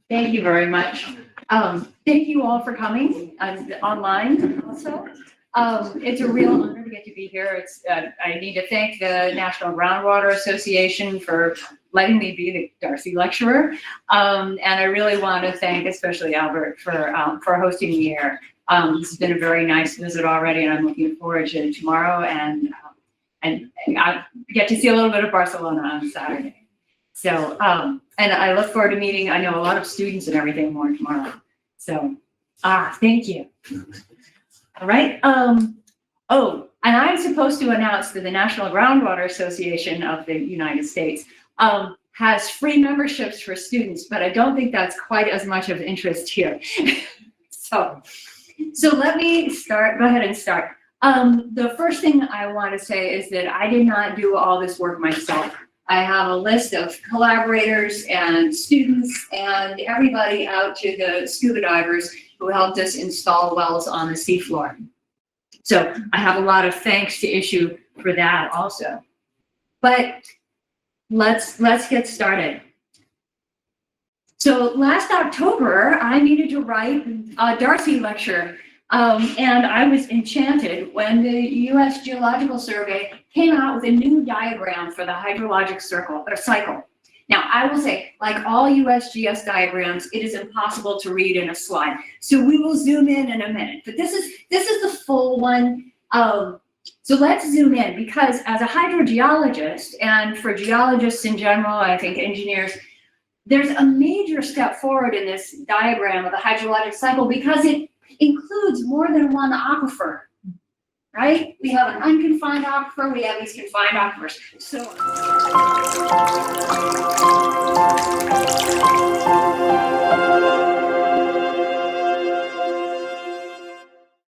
Thank you very much. Thank you all for coming online also. It's a real honor to get to be here. I need to thank the National Groundwater Association for letting me be the Darcy lecturer. And I really want to thank especially Albert for hosting me here. This has been a very nice visit already, and I'm looking forward to tomorrow. And I get to see a little bit of Barcelona on Saturday. So, and I look forward to meeting, I know a lot of students and everything more tomorrow. So, thank you. All right. Oh, and I'm supposed to announce that the National Groundwater Association of the United States has free memberships for students, but I don't think that's quite as much of interest here. So let me start, go ahead and start. The first thing I want to say is that I did not do all this work myself. I have a list of collaborators and students and everybody out to the scuba divers who helped us install wells on the seafloor. So I have a lot of thanks to issue for that also. But let's get started. So last October, I needed to write a Darcy lecture. And I was enchanted when the U.S. Geological Survey came out with a new diagram for the hydrologic cycle. Now, I will say, like all USGS diagrams, it is impossible to read in a slide. So we will zoom in a minute. But this is the full one. So let's zoom in, because as a hydrogeologist, and for geologists in general, I think engineers, there's a major step forward in this diagram of the hydrologic cycle because it includes more than one aquifer, right? We have an unconfined aquifer, we have these confined aquifers. So